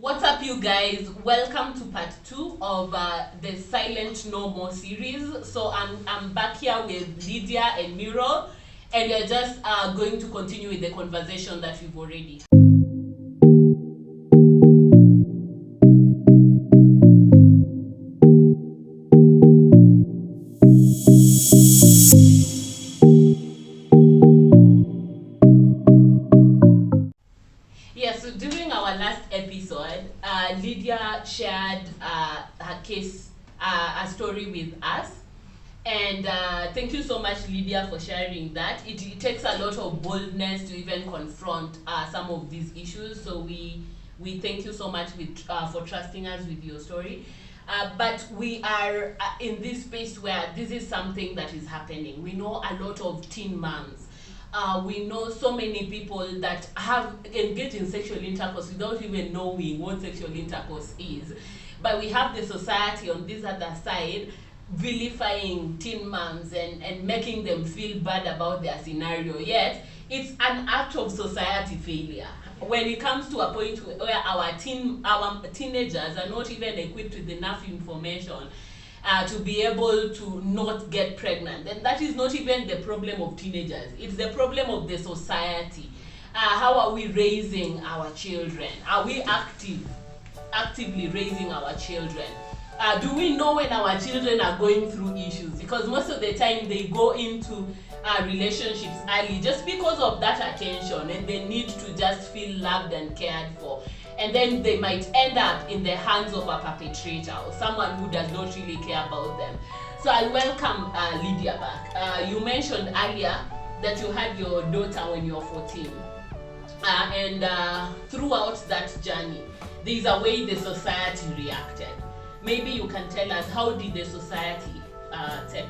What's up, you guys? Welcome to part 2 of the Silent No More series. So I'm back here with Lydia and Miro, and we're just going to continue with the conversation that we've already. Yeah, so during our last episode, Lydia shared her case, a story with us. And thank you so much, Lydia, for sharing that. It takes a lot of boldness to even confront some of these issues. So we thank you so much for trusting us with your story. But we are in this space where this is something that is happening. We know a lot of teen moms. We know so many people that have engaged in sexual intercourse without even knowing what sexual intercourse is. But we have the society on this other side vilifying teen moms and making them feel bad about their scenario. Yet it's an act of society failure when it comes to a point where our teenagers are not even equipped with enough information to be able to not get pregnant. And that is not even the problem of teenagers, it's the problem of the society. How are we raising our children? Are we actively raising our children? Do we know when our children are going through issues? Because most of the time they go into relationships early just because of that attention, and they need to just feel loved and cared for. And then they might end up in the hands of a perpetrator or someone who does not really care about them. So I'll welcome Lydia back. You mentioned earlier that you had your daughter when you were 14. And throughout that journey, there's a way the society reacted. Maybe you can tell us, how did the society take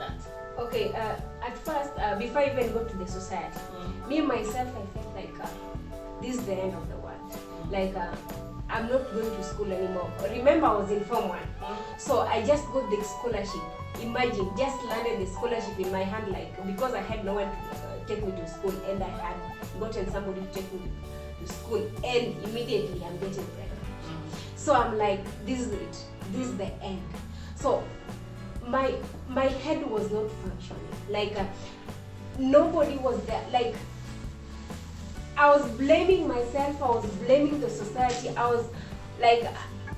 that? Okay, at first, before I even go to the society, me myself, I felt like this is the end of the world. Like, I'm not going to school anymore. Remember, I was in Form 1. So I just got the scholarship. Imagine, just landed the scholarship in my hand, like, because I had no one to take me to school, and I had gotten somebody to take me to school, and immediately I'm getting pregnant. So I'm like, this is it. This is the end. So my head was not functioning. Like, nobody was there. Like, I was blaming myself, I was blaming the society, I was like,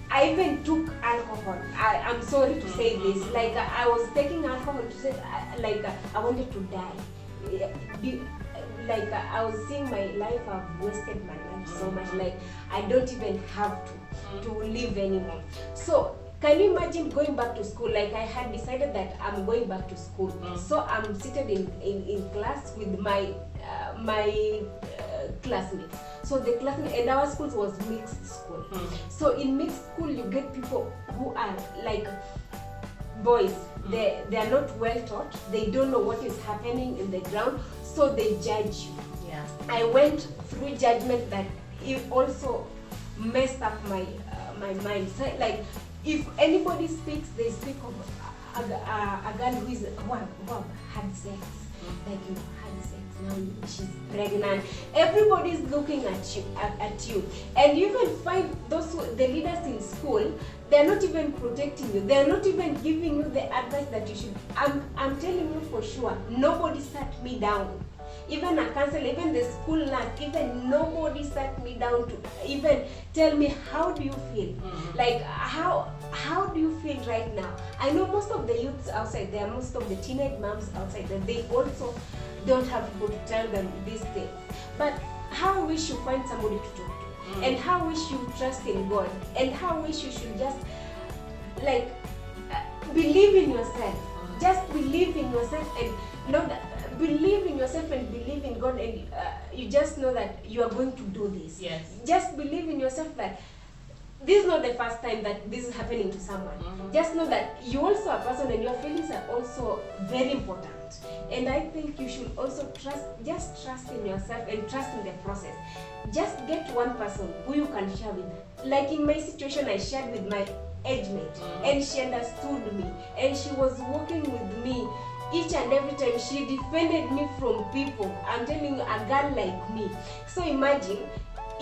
I even took alcohol. I'm sorry to say this, like, I was taking alcohol to say, like, I wanted to die. Like, I was seeing my life, I've wasted my life so much, like, I don't even have to live anymore. So can you imagine going back to school? Like, I had decided that I'm going back to school. So I'm seated in class with my classmates. So the classmates, and our school was mixed school. So in mixed school, you get people who are like boys. They are not well taught. They don't know what is happening in the ground. So they judge you. Yeah. I went through judgment that it also messed up my mind. So, like, if anybody speaks, they speak of a girl who had sex. Like, you had sex, now she's pregnant. Everybody's looking at you. And you even find the leaders in school, they're not even protecting you. They're not even giving you the advice that you should. I'm telling you for sure, nobody sat me down. Even a counselor, even the school nurse, even nobody sat me down to even tell me, how do you feel? Like, how do you feel right now? I know most of the youths outside there, most of the teenage moms outside there, they also don't have people to tell them these things. But how I wish you find somebody to talk to, and how I wish you trust in God, and how I wish you should just, like, believe in yourself. Just believe in yourself, and know that. Believe in yourself and believe in God, and you just know that you are going to do this. Yes. Just believe in yourself that this is not the first time that this is happening to someone. Just know that you're also a person, and your feelings are also very important. And I think you should also trust in yourself and trust in the process. Just get one person who you can share with. Like in my situation, I shared with my age mate, and she understood me, and she was working with me. Each and every time she defended me from people. I'm telling you, a girl like me. So imagine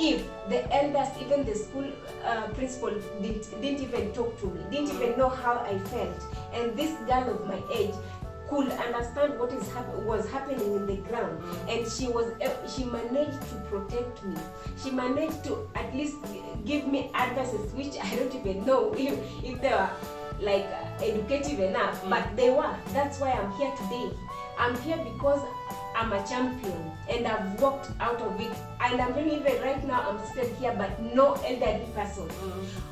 if the elders, even the school principal, didn't even talk to me, didn't even know how I felt, and this girl of my age could understand what was happening in the ground, and she managed to protect me. She managed to at least give me advices, which I don't even know if they were like educative enough, but they were. That's why I'm here today. I'm here because I'm a champion and I've walked out of it, and I'm really, even right now I'm still here, but no elderly person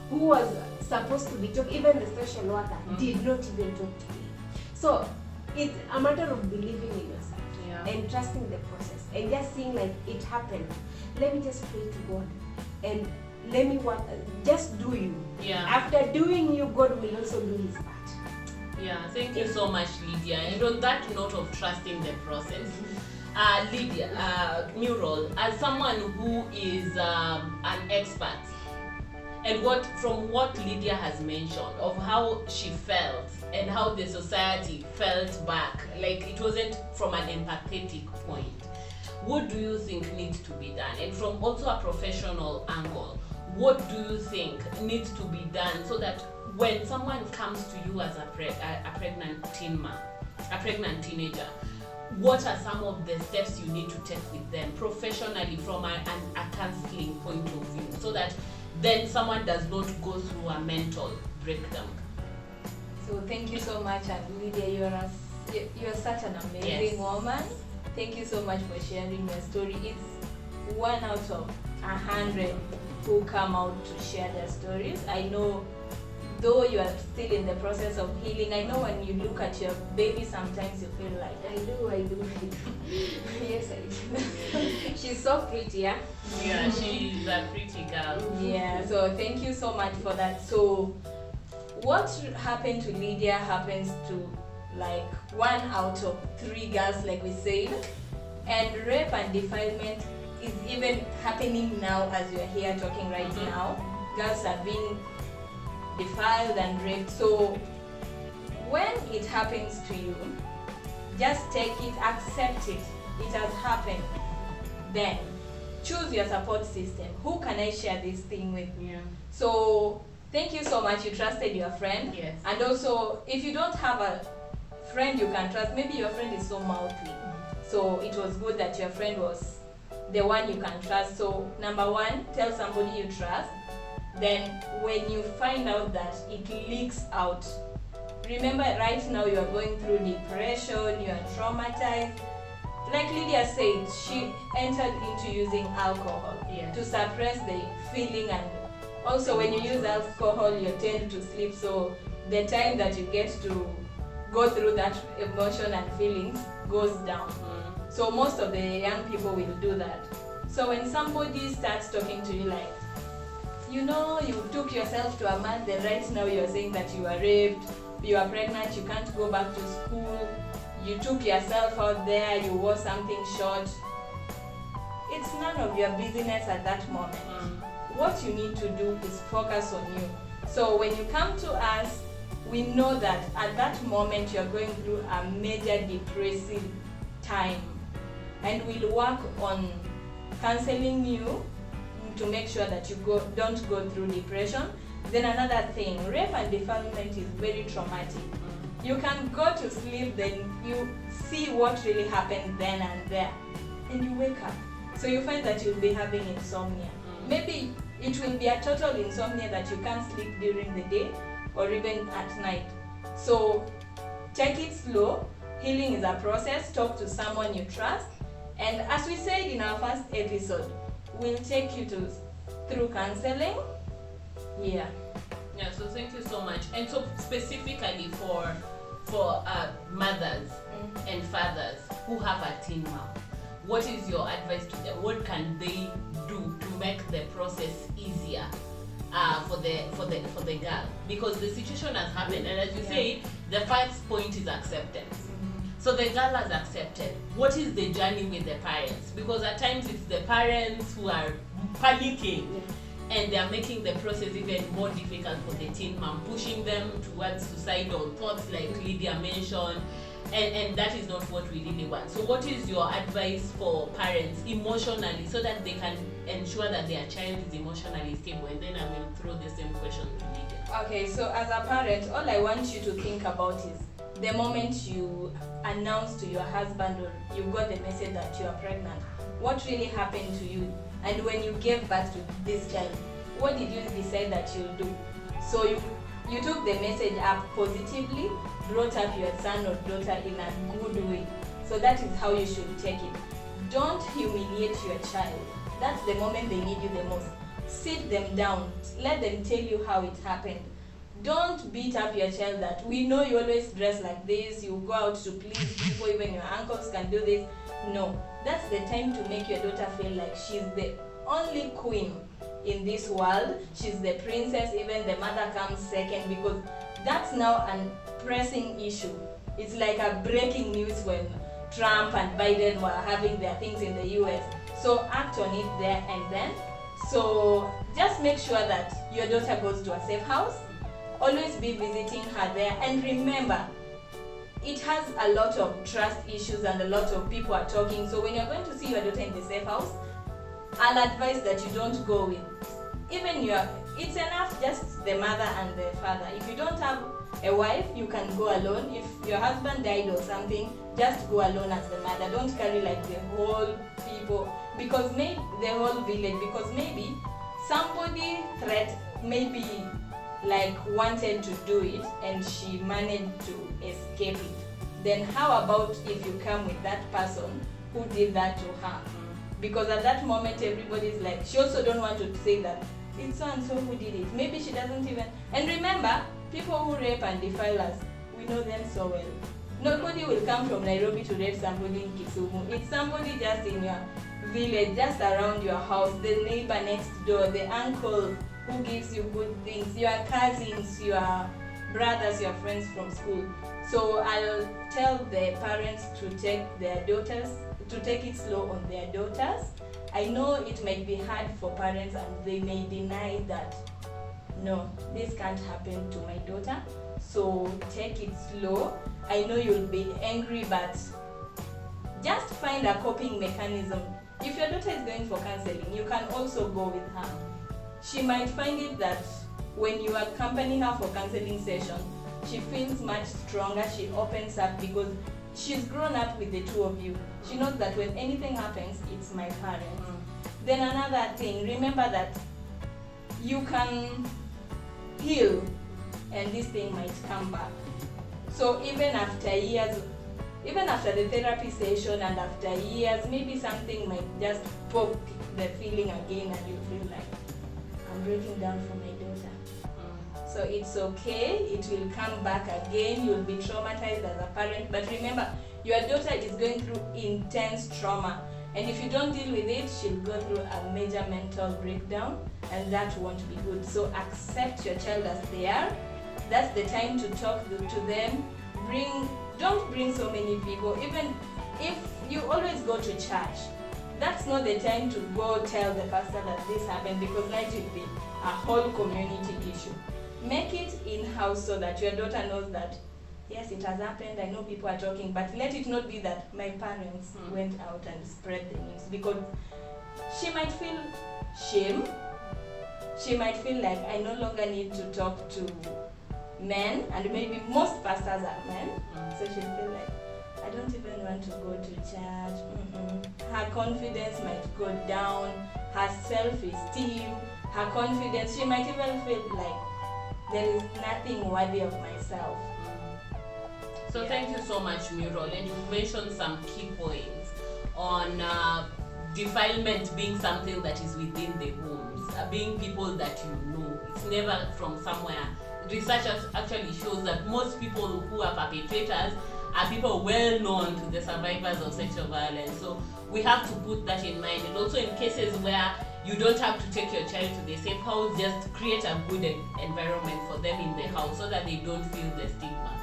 who was supposed to be talking, even the social worker did not even talk to me. So it's a matter of believing in yourself and trusting the process and just seeing like it happened. Let me just pray to God and let me just do you. Yeah. After doing you, God will also do his part. Yeah, thank you so much, Lydia. And on that note of trusting the process, Lydia, Mural, as someone who is an expert, and from what Lydia has mentioned of how she felt and how the society felt back, like it wasn't from an empathetic point, what do you think needs to be done? And from also a professional angle, what do you think needs to be done so that when someone comes to you as a pregnant teenager, what are some of the steps you need to take with them professionally from a counseling point of view, so that then someone does not go through a mental breakdown? So thank you so much, and Lydia, you're such an amazing woman. Thank you so much for sharing your story. It's 1 out of 100 who come out to share their stories. I know, though you are still in the process of healing, I know when you look at your baby, sometimes you feel like, I do. Yes, I do. She's so pretty, yeah? Yeah, she's a pretty girl. Yeah, so thank you so much for that. So what happened to Lydia happens to like 1 out of 3 girls, like we said, and rape and defilement is even happening now as you're here talking right now. Girls are being defiled and raped. So when it happens to you, just take it, accept it. It has happened. Then choose your support system. Who can I share this thing with? Yeah. So thank you so much. You trusted your friend. Yes. And also, if you don't have a friend you can trust, maybe your friend is so mouthy. So it was good that your friend was the one you can trust. So number 1, tell somebody you trust. Then when you find out that it leaks out, remember right now you are going through depression, you are traumatized. Like Lydia said, she entered into using alcohol to suppress the feeling, and also when you use alcohol you tend to sleep, so the time that you get to go through that emotion and feelings goes down. So most of the young people will do that. So when somebody starts talking to you like, you know, you took yourself to a man, then right now you are saying that you are raped, you are pregnant, you can't go back to school, you took yourself out there, you wore something short. It's none of your business at that moment. What you need to do is focus on you. So when you come to us, we know that at that moment you're going through a major depressive time, and we'll work on counseling you to make sure that you don't go through depression. Then another thing, rape and defilement is very traumatic. You can go to sleep, then you see what really happened then and there, and you wake up. So you find that you'll be having insomnia. Maybe it will be a total insomnia that you can't sleep during the day or even at night. So take it slow. Healing is a process. Talk to someone you trust. And as we said in our first episode, we'll take you through counseling. Yeah, so thank you so much. And so specifically for mothers and fathers who have a teen mom, what is your advice to them? What can they do to make the process easier for the girl? Because the situation has happened, and as you say, the first point is acceptance. So the girl has accepted. What is the journey with the parents? Because at times it's the parents who are panicking, and they are making the process even more difficult for the teen mom, pushing them towards suicidal thoughts like Lydia mentioned, and that is not what we really want. So what is your advice for parents emotionally, so that they can ensure that their child is emotionally stable? And then I will throw the same question to Lydia. Okay, so as a parent, all I want you to think about is the moment you announce to your husband or you got the message that you are pregnant, what really happened to you? And when you gave birth to this child, what did you decide that you'll do? So you took the message up positively, brought up your son or daughter in a good way. So that is how you should take it. Don't humiliate your child. That's the moment they need you the most. Sit them down. Let them tell you how it happened. Don't beat up your child that we know you always dress like this, you go out to please people, even your uncles can do this. No, that's the time to make your daughter feel like she's the only queen in this world. She's the princess, even the mother comes second, because that's now a pressing issue. It's like a breaking news when Trump and Biden were having their things in the US. So act on it there and then. So just make sure that your daughter goes to a safe house. Always be visiting her there, and remember, it has a lot of trust issues and a lot of people are talking. So when you're going to see your daughter in the safe house, I'll advise that you don't go with even it's enough just the mother and the father. If you don't have a wife, you can go alone. If your husband died or something, just go alone as the mother. Don't carry like the whole people, because maybe the whole village, because maybe somebody maybe like wanted to do it and she managed to escape it. Then how about if you come with that person who did that to her? Because at that moment everybody's like, she also don't want to say that it's so and so who did it. Maybe she doesn't even. And remember, people who rape and defile us, we know them so well. Nobody will come from Nairobi to rape somebody in Kisumu. It's somebody just in your village, just around your house, the neighbor next door, the uncle who gives you good things, your cousins, your brothers, your friends from school. So I'll tell the parents to take it slow on their daughters. I know it might be hard for parents and they may deny that, no, this can't happen to my daughter. So take it slow. I know you'll be angry, but just find a coping mechanism. If your daughter is going for counseling, you can also go with her. She might find it that when you accompany her for counseling session, she feels much stronger, she opens up because she's grown up with the two of you. She knows that when anything happens, it's my parents. Then another thing, remember that you can heal and this thing might come back. So even after years, even after the therapy session and after years, maybe something might just poke the feeling again and you feel like, I'm breaking down for my daughter. So it's okay, it will come back again, you'll be traumatized as a parent, but remember, your daughter is going through intense trauma, and if you don't deal with it, she'll go through a major mental breakdown, and that won't be good. So accept your child as they are. That's the time to talk to them. Don't bring so many people. Even if you always go to church, that's not the time to go tell the pastor that this happened, because that will be a whole community issue. Make it in-house so that your daughter knows that, yes, it has happened, I know people are talking, but let it not be that my parents went out and spread the news, because she might feel shame. She might feel like I no longer need to talk to men, and maybe most pastors are men, so she'll feel like, I don't even want to go to church. Her confidence might go down, her self-esteem, her confidence, she might even feel like there is nothing worthy of myself. So thank you so much, Muriel, and you mentioned some key points on defilement being something that is within the homes, being people that you know. It's never from somewhere. Research actually shows that most people who are perpetrators are people well known to the survivors of sexual violence. So we have to put that in mind. And also in cases where you don't have to take your child to the safe house, just create a good environment for them in the house so that they don't feel the stigma.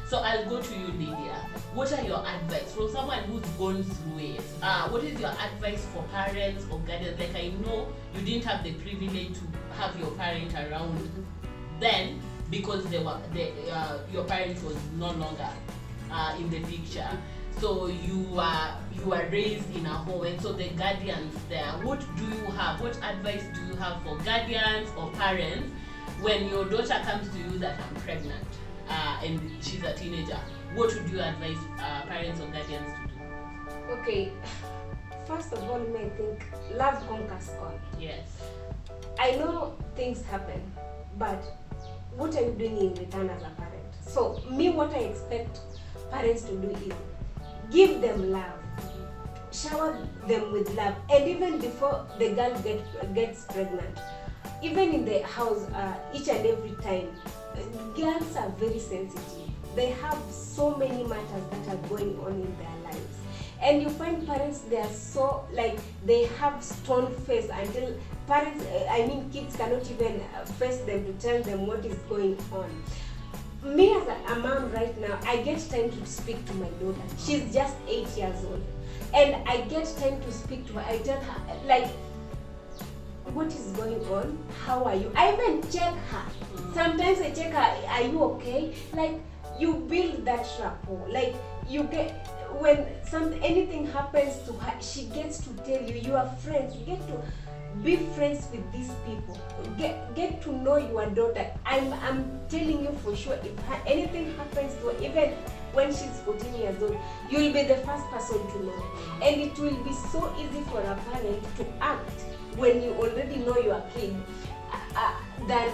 So I'll go to you, Lydia. What are your advice from someone who's gone through it? What is your advice for parents or guardians? Like, I know you didn't have the privilege to have your parent around then because your parent was no longer in the picture. So you are raised in a home, and so the guardians there, what advice do you have for guardians or parents when your daughter comes to you that I'm pregnant and she's a teenager? What would you advise parents or guardians to do? Okay, first of all, I think love conquers all. Yes. I know things happen, but what are you doing in return as a parent? So me, what I expect parents to do is give them love, shower them with love, and even before the girl gets pregnant, even in the house, each and every time, girls are very sensitive. They have so many matters that are going on in their lives. And you find parents, they are so, like, they have stone face until kids cannot even face them to tell them what is going on. Me as a mom right now, I get time to speak to my daughter. She's just 8 years old. And I get time to speak to her. I tell her, like, what is going on? How are you? I even check her. Sometimes I check her, are you okay? Like, you build that rapport. Like, you get, when anything happens to her, she gets to tell you, you are friends. You get to be friends with these people. Get to know your daughter. I'm telling you for sure, if anything happens to her, even when she's 14 years old, you'll be the first person to know. And it will be so easy for a parent to act when you already know your kid, than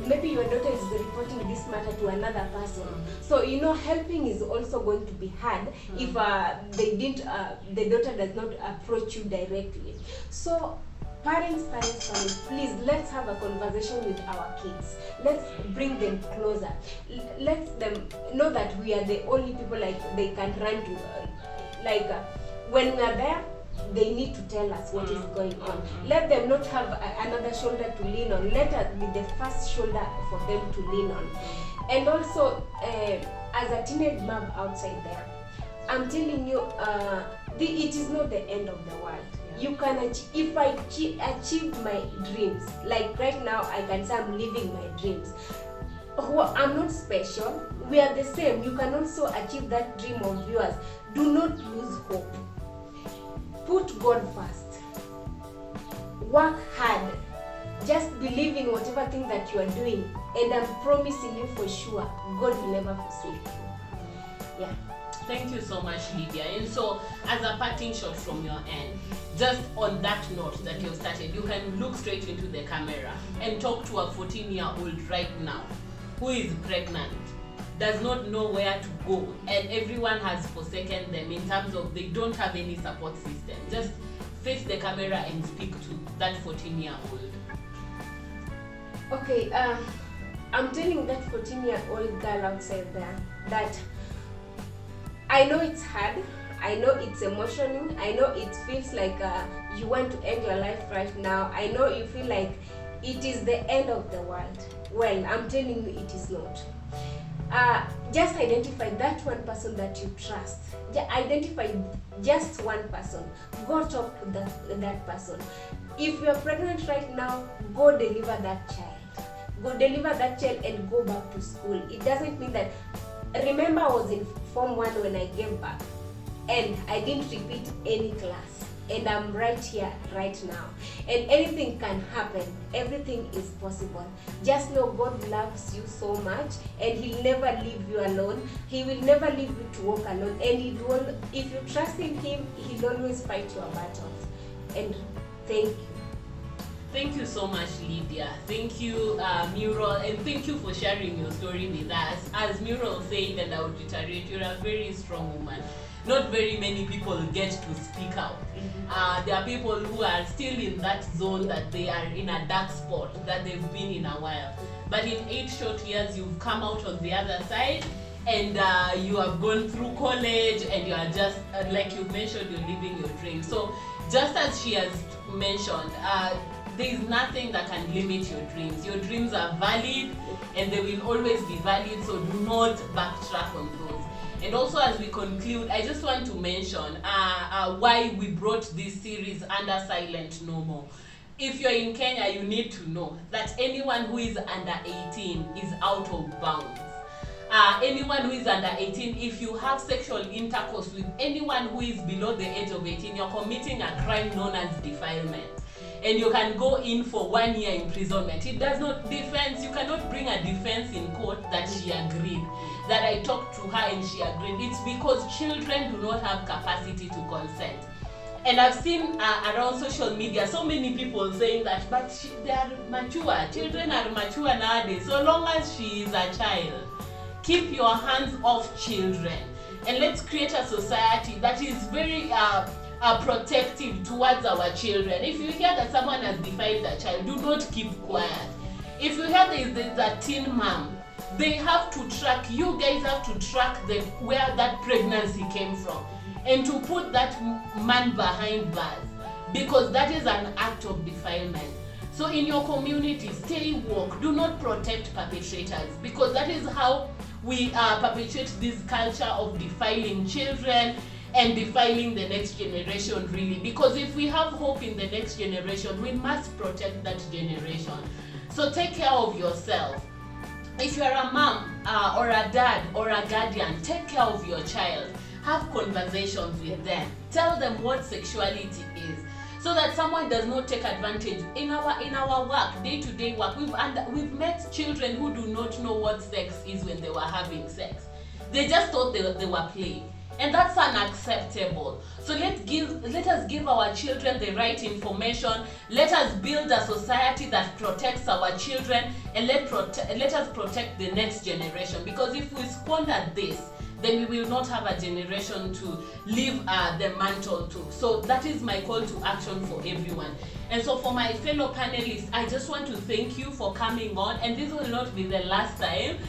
maybe your daughter is reporting this matter to another person. So helping is also going to be hard if the daughter does not approach you directly. So parents, please, let's have a conversation with our kids. Let's bring them closer. Let them know that we are the only people like they can run to. When we are there, they need to tell us what is going on. Let them not have another shoulder to lean on. Let us be the first shoulder for them to lean on. And also, as a teenage mom outside there, I'm telling you, it is not the end of the world. You can if I achieved my dreams, like right now I can say I'm living my dreams. I'm not special. We are the same. You can also achieve that dream of yours. Do not lose hope. Put God first. Work hard. Just believe in whatever thing that you are doing, and I'm promising you for sure, God will never forsake you. Yeah. Thank you so much, Lydia. And so, as a parting shot from your end, just on that note that you've started, you can look straight into the camera and talk to a 14-year-old right now who is pregnant, does not know where to go, and everyone has forsaken them in terms of they don't have any support system. Just face the camera and speak to that 14-year-old. Okay, I'm telling that 14-year-old girl outside there that I know it's hard, I know it's emotional, I know it feels like you want to end your life right now, I know you feel like it is the end of the world. Well, I'm telling you it is not. Just identify that one person that you trust. Identify just one person. Go talk to that person. If you're pregnant right now, go deliver that child. Go deliver that child and go back to school. It doesn't mean that. Remember, I was in Form 1 when I gave birth, and I didn't repeat any class. And I'm right here, right now. And anything can happen. Everything is possible. Just know God loves you so much, and He'll never leave you alone. He will never leave you to walk alone. And if you trust in Him, He'll always fight your battles. And thank you. Thank you so much, Lydia. Thank you, Muriel, and thank you for sharing your story with us. As Muriel said, and I would reiterate, you're a very strong woman. Not very many people get to speak out. There are people who are still in that zone, that they are in a dark spot that they've been in a while. But in 8 short years, you've come out on the other side, and you have gone through college, and you are just, like you mentioned, you're living your dream. So just as she has mentioned, there is nothing that can limit your dreams. Your dreams are valid, and they will always be valid, so do not backtrack on those. And also, as we conclude, I just want to mention why we brought this series under Silent No More. If you're in Kenya, you need to know that anyone who is under 18 is out of bounds. anyone who is under 18, if you have sexual intercourse with anyone who is below the age of 18, you're committing a crime known as defilement. And you can go in for 1 year imprisonment. It does not defense, you cannot bring a defense in court that she agreed, that I talked to her and she agreed. It's because children do not have capacity to consent. And I've seen around social media so many people saying that, but they are mature. Children are mature nowadays, so long as she is a child. Keep your hands off children. And let's create a society that is very protective towards our children. If you hear that someone has defiled a child, do not keep quiet. If you hear there's a teen mom, they have to track, you guys have to track where that pregnancy came from, and to put that man behind bars, because that is an act of defilement. So in your community, stay woke. Do not protect perpetrators, because that is how we perpetuate this culture of defiling children and defiling the next generation, really. Because if we have hope in the next generation, we must protect that generation. So take care of yourself. If you're a mom or a dad or a guardian, take care of your child. Have conversations with them. Tell them what sexuality is, so that someone does not take advantage. In our work, day-to-day work, we've met children who do not know what sex is when they were having sex. They just thought they were playing. And that's unacceptable. So let us give our children the right information. Let us build a society that protects our children, and let us protect the next generation. Because if we squander this, then we will not have a generation to leave the mantle to. So that is my call to action for everyone. And so for my fellow panelists, I just want to thank you for coming on. And this will not be the last time.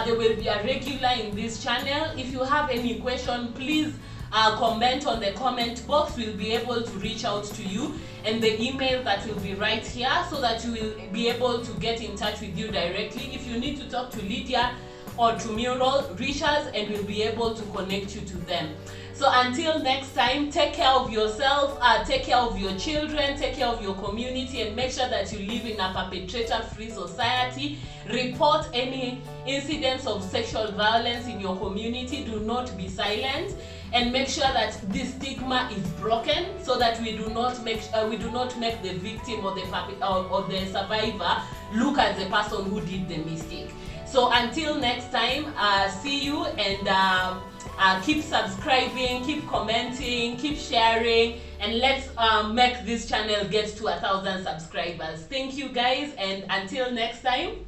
There will be a regular in this channel. If you have any question, please comment on the comment box. We'll be able to reach out to you, and the email that will be right here, so that you will be able to get in touch with you directly. If you need to talk to Lydia or to Mural, reach us and we'll be able to connect you to them. So until next time, take care of yourself, take care of your children, take care of your community, and make sure that you live in a perpetrator-free society. Report any incidents of sexual violence in your community. Do not be silent, and make sure that this stigma is broken, so that we do not make the victim or the survivor look at the person who did the mistake. So until next time, see you, and keep subscribing, keep commenting, keep sharing, and let's make this channel get to 1,000 subscribers. Thank you guys, and until next time,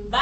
bye.